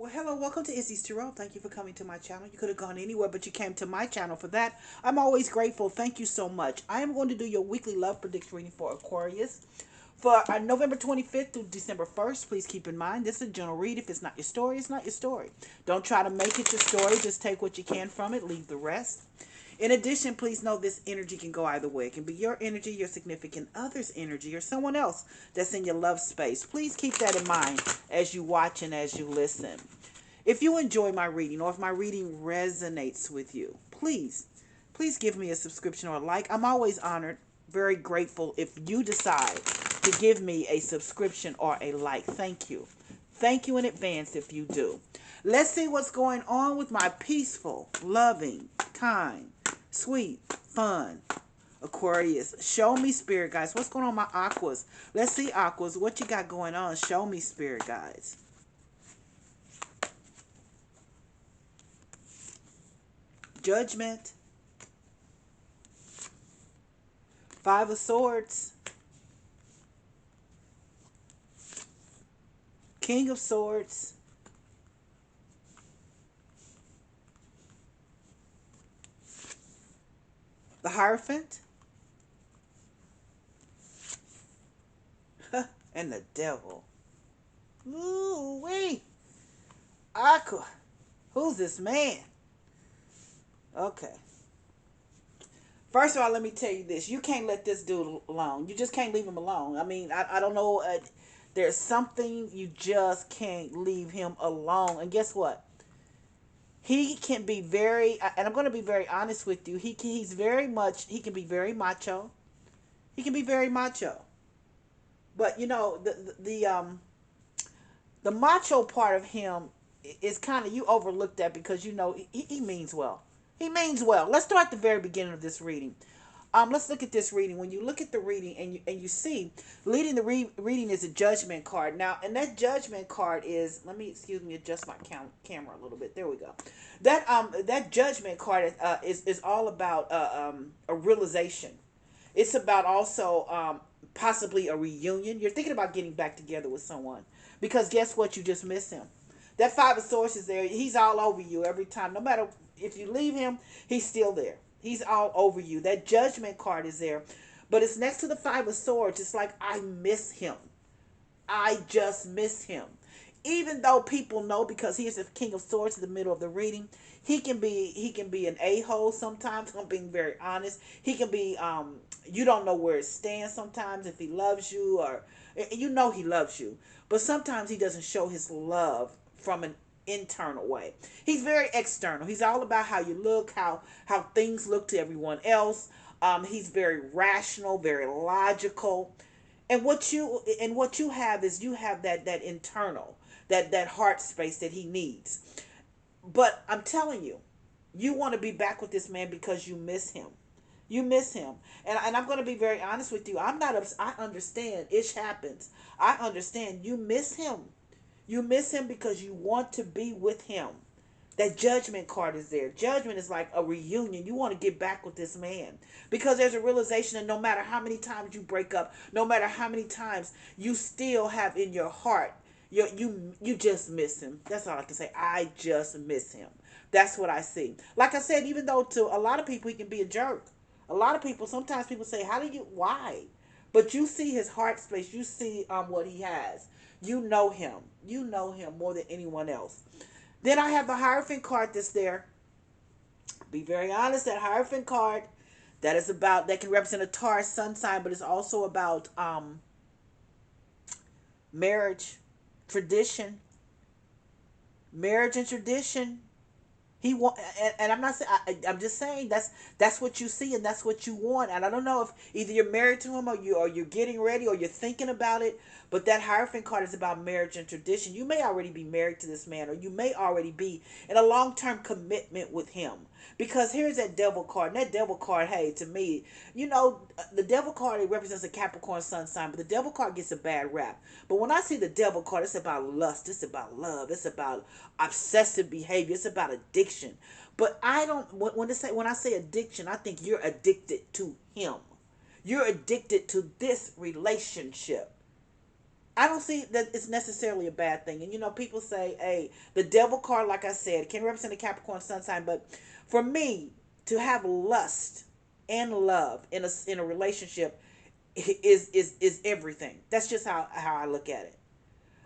Well, hello, welcome to Izzy's Tarot. Thank you for coming to my channel. You could have gone anywhere, but you came to my channel for that. I'm always grateful. Thank you so much. I am going to do your weekly love prediction reading for Aquarius for November 25th through December 1st. Please keep in mind, this is a general read. If it's not your story, it's not your story. Don't try to make it your story. Just take what you can from it. Leave the rest. In addition, please know this energy can go either way. It can be your energy, your significant other's energy, or someone else that's in your love space. Please keep that in mind as you watch and as you listen. If you enjoy my reading or if my reading resonates with you, please give me a subscription or a like. I'm always honored, very grateful if you decide to give me a subscription or a like. Thank you. Thank you in advance if you do. Let's see what's going on with my peaceful, loving, kind, sweet, fun Aquarius. Show me, spirit guys. What's going on, my Aquas? Let's see, Aquas. What you got going on? Show me, spirit guys. Judgment. Five of Swords. King of Swords. The Hierophant. And the Devil. Ooh, wait. Aqua. Who's this man? Okay. First of all, let me tell you this. You can't let this dude alone. You just can't leave him alone. I mean, I don't know. There's something you just can't leave him alone. And guess what? He can be very, and I'm going to be very honest with you. He's very much, he can be very macho. He can be very macho. But, you know, the macho part of him is kind of, you overlook that because, you know, he means well. He means well. Let's start at the very beginning of this reading. Let's look at this reading. When you look at the reading and you see leading the reading is a judgment card. Now, and that judgment card is, let me, excuse me, adjust my camera a little bit. There we go. That judgment card is all about a realization. It's about also possibly a reunion. You're thinking about getting back together with someone because guess what? You just miss him. That Five of Swords is there. He's all over you every time. No matter if you leave him, he's still there. He's all over you. That Judgment card is there. But it's next to the Five of Swords. It's like, I miss him. I just miss him. Even though people know, because he is the King of Swords in the middle of the reading, he can be an a-hole sometimes. I'm being very honest. He can be you don't know where it stands sometimes, if he loves you, or you know he loves you. But sometimes he doesn't show his love from an internal way. He's very external. He's all about how you look, how things look to everyone else. He's very rational, very logical. And what you have is you have that internal, that heart space that he needs. But I'm telling you, you want to be back with this man because you miss him. You miss him. And I'm going to be very honest with you. I'm not I understand. Ish happens. I understand. You miss him. You miss him because you want to be with him. That judgment card is there. Judgment is like a reunion. You want to get back with this man because there's a realization that no matter how many times you break up, no matter how many times you still have in your heart, you just miss him. That's all I can say. I just miss him. That's what I see. Like I said, even though to a lot of people he can be a jerk. A lot of people, sometimes people say, how do you, why? But you see his heart space. You see what he has. You know him. You know him more than anyone else. Then I have the Hierophant card that's there. Be very honest, that Hierophant card, that is about, that can represent a Taurus sun sign, but it's also about marriage, tradition, marriage and tradition. He want, and I'm not saying. I'm just saying that's what you see and that's what you want. And I don't know if either you're married to him or you're getting ready or you're thinking about it. But that Hierophant card is about marriage and tradition. You may already be married to this man, or you may already be in a long-term commitment with him. Because here's that Devil card. And that Devil card, hey, to me, you know, the Devil card, it represents a Capricorn sun sign, but the Devil card gets a bad rap. But when I see the Devil card, it's about lust, it's about love, it's about obsessive behavior, it's about addiction. But I don't, when I say addiction, I think you're addicted to him. You're addicted to this relationship. I don't see that it's necessarily a bad thing. And you know, people say, hey, the devil card, like I said, it can represent a Capricorn sun sign, but for me, to have lust and love in a relationship is everything. That's just how I look at it.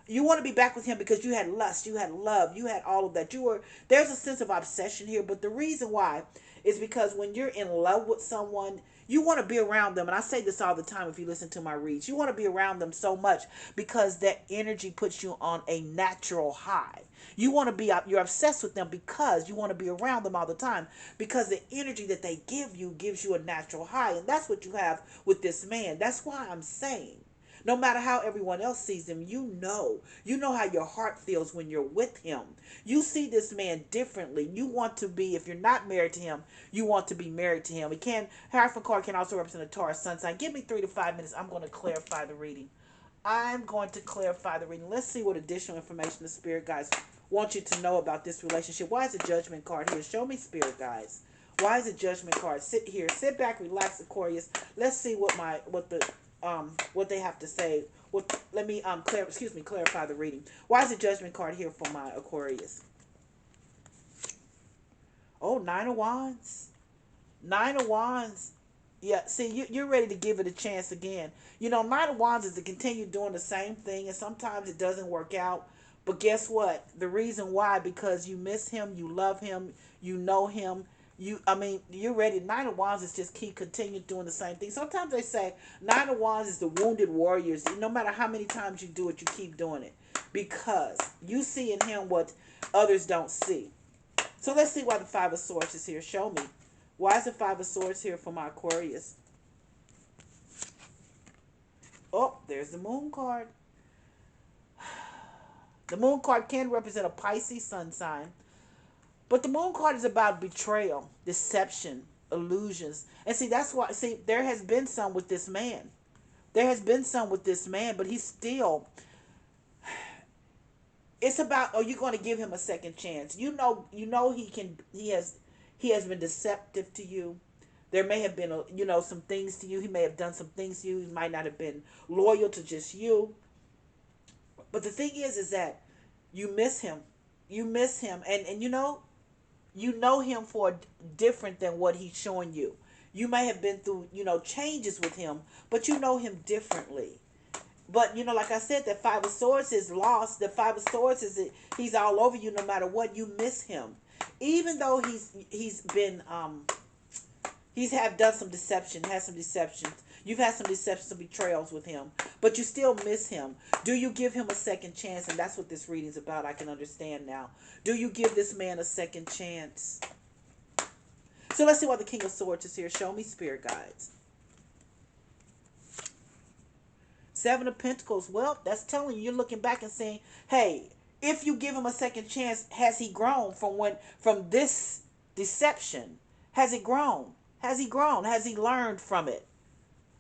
You want to be back with him because you had lust, you had love, you had all of that. There's a sense of obsession here, but the reason why is because when you're in love with someone, you want to be around them. And I say this all the time if you listen to my reads. You want to be around them so much because that energy puts you on a natural high. You want to be you're obsessed with them because you want to be around them all the time because the energy that they give you gives you a natural high. And that's what you have with this man. That's why I'm saying no matter how everyone else sees him, you know how your heart feels when you're with him. You see this man differently. You want to be, if you're not married to him, you want to be married to him. It can, Hierophant card can also represent a Taurus sun sign. Give me 3 to 5 minutes. I'm going to clarify the reading. I'm going to clarify the reading. Let's see what additional information the Spirit guides want you to know about this relationship. Why is the Judgment card here? Show me, Spirit guides. Why is the Judgment card? Sit here, sit back, relax, Aquarius. Let's see what they have to say. Let me clarify the reading. Why is the Judgment card here for my Aquarius? Oh, 9 of Wands. 9 of Wands. Yeah, see, you're ready to give it a chance again. You know, 9 of Wands is to continue doing the same thing, and sometimes it doesn't work out. But guess what? The reason why, because you miss him, you love him, you know him. You're ready. 9 of Wands is just keep continue doing the same thing. Sometimes they say 9 of Wands is the wounded warriors. No matter how many times you do it, you keep doing it because you see in him what others don't see. So let's see why the 5 of Swords is here. Show me. Why is the 5 of Swords here for my Aquarius? Oh, there's the Moon card. The Moon card can represent a Pisces sun sign. But the Moon card is about betrayal, deception, illusions. And see, that's why, see, there has been some with this man. There has been some with this man, but he's still, it's about, are you going to give him a second chance? He has been deceptive to you. There may have been, some things to you. He may have done some things to you. He might not have been loyal to just you. But the thing is that you miss him. You miss him. And you know him for different than what he's showing you. You may have been through, changes with him, but you know him differently. But like I said, that 5 of Swords is lost. The 5 of Swords is he's all over you no matter what. You miss him, even though he's been he's have done some deception, has some deceptions. You've had some deceptions, some betrayals with him, but you still miss him. Do you give him a second chance? And that's what this reading's about. I can understand now. Do you give this man a second chance? So let's see why the King of Swords is here. Show me, Spirit guides. 7 of Pentacles. Well, that's telling you, you're looking back and saying, hey, if you give him a second chance, has he grown from this deception? Has he grown? Has he grown? Has he learned from it?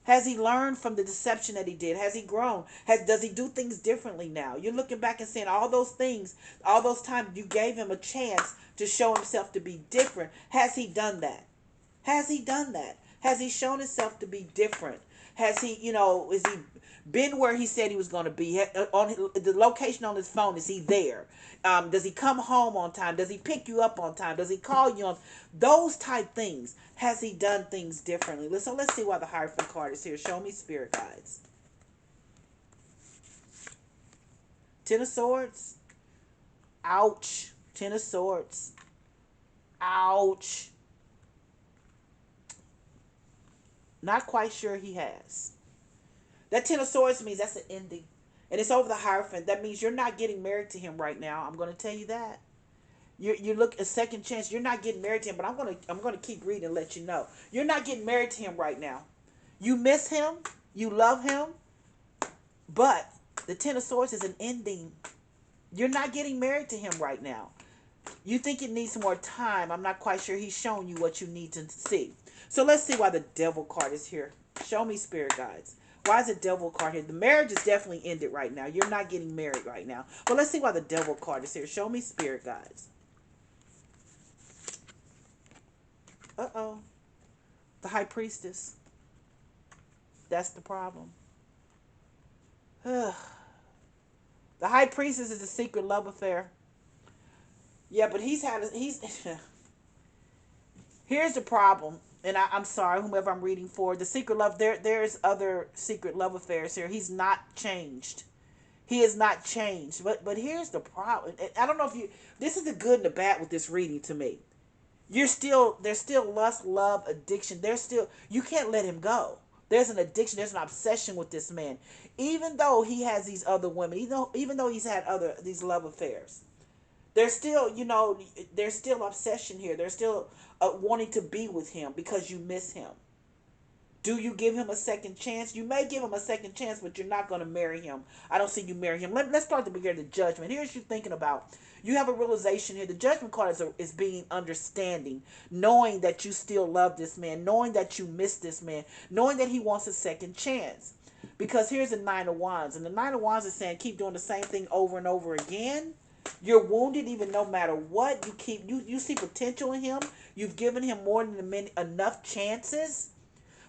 Has he learned from the deception that he did? Has he grown? Does he do things differently now? You're looking back and saying all those things, all those times you gave him a chance to show himself to be different. Has he done that? Has he done that? Has he shown himself to be different? Has he, is he been where he said he was going to be? On the location on his phone, is he there? Does he come home on time? Does he pick you up on time? Does he call you on those type things? Has he done things differently? So let's see why the Hierophant card is here. Show me, Spirit guides. 10 of Swords. Ouch. 10 of Swords. Ouch. Not quite sure he has. That 10 of Swords means that's an ending. And it's over the Hierophant. That means you're not getting married to him right now. I'm going to tell you that. You look a second chance. You're not getting married to him, but I'm gonna keep reading and let you know. You're not getting married to him right now. You miss him, you love him, but the 10 of Swords is an ending. You're not getting married to him right now. You think it needs some more time. I'm not quite sure he's shown you what you need to see. So let's see why the Devil card is here. Show me, Spirit guides. Why is the Devil card here? The marriage is definitely ended right now. You're not getting married right now. But let's see why the Devil card is here. Show me, Spirit guides. Uh-oh. The High Priestess. That's the problem. The high priestess is a secret love affair. Yeah, but he's here's the problem, and I'm sorry, whomever I'm reading for. The secret love, there's other secret love affairs here. He's not changed. He is not changed. But here's the problem. I don't know if you, this is the good and the bad with this reading to me. There's still lust, love, addiction. There's still, you can't let him go. There's an addiction, there's an obsession with this man. Even though he has these other women, even though he's had other these love affairs. There's still, there's still obsession here. There's still wanting to be with him because you miss him. Do you give him a second chance? You may give him a second chance, but you're not going to marry him. I don't see you marry him. Let's start the beginning of the judgment. Here's you thinking about. You have a realization here. The judgment card is being understanding, knowing that you still love this man, knowing that you miss this man, knowing that he wants a second chance. Because here's the Nine of Wands, and the Nine of Wands is saying keep doing the same thing over and over again. You're wounded even no matter what. You see potential in him. You've given him more than enough chances.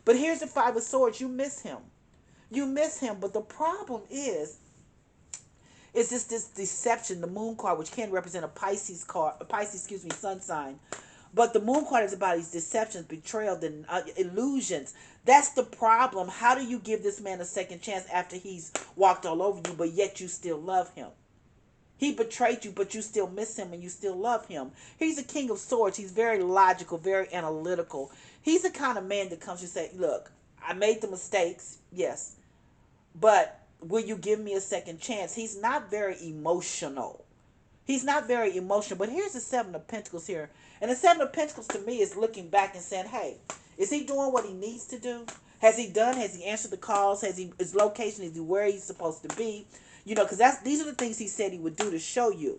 But here's the Five of Swords. You miss him. You miss him. But the problem is this deception, the Moon card, which can represent a Pisces card, a Pisces, excuse me, sun sign. But the Moon card is about these deceptions, betrayal, and illusions. That's the problem. How do you give this man a second chance after he's walked all over you, but yet you still love him? He betrayed you, but you still miss him and you still love him. He's a King of Swords. He's very logical, very analytical. He's the kind of man that comes and say, look, I made the mistakes, yes, but will you give me a second chance? He's not very emotional. He's not very emotional. But here's the Seven of Pentacles here. And the Seven of Pentacles to me is looking back and saying, hey, is he doing what he needs to do? Has he answered the calls? His location, is he where he's supposed to be? Because these are the things he said he would do to show you.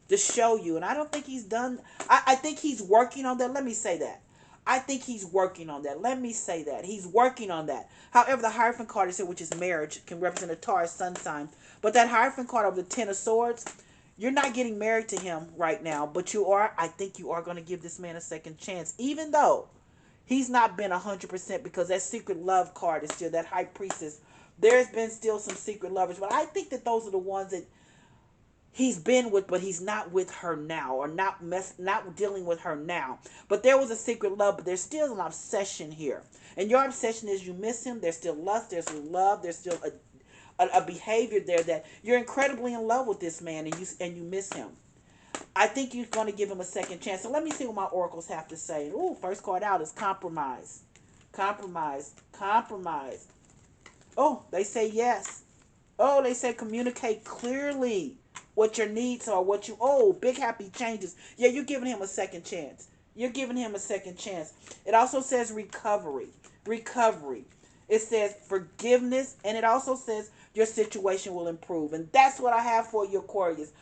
To show you. And I don't think he's done. I think he's working on that. Let me say that. I think he's working on that. Let me say that. He's working on that. However, the Hierophant card is here, which is marriage, can represent a Taurus sun sign. But that Hierophant card of the Ten of Swords, you're not getting married to him right now. But I think you are going to give this man a second chance. Even though he's not been 100%, because that secret love card is still that High Priestess. There's been still some secret lovers. But I think that those are the ones that he's been with, but he's not with her now, or not dealing with her now. But there was a secret love, but there's still an obsession here. And your obsession is you miss him. There's still lust, there's still love, there's still a behavior there that you're incredibly in love with this man, and you miss him. I think you're going to give him a second chance. So let me see what my oracles have to say. Ooh, first card out is compromise. Compromise. Compromise. Oh, they say yes. Oh, they say communicate clearly what your needs are, big happy changes. Yeah, you're giving him a second chance. You're giving him a second chance. It also says recovery. Recovery. It says forgiveness, and it also says your situation will improve. And that's what I have for you, Aquarius.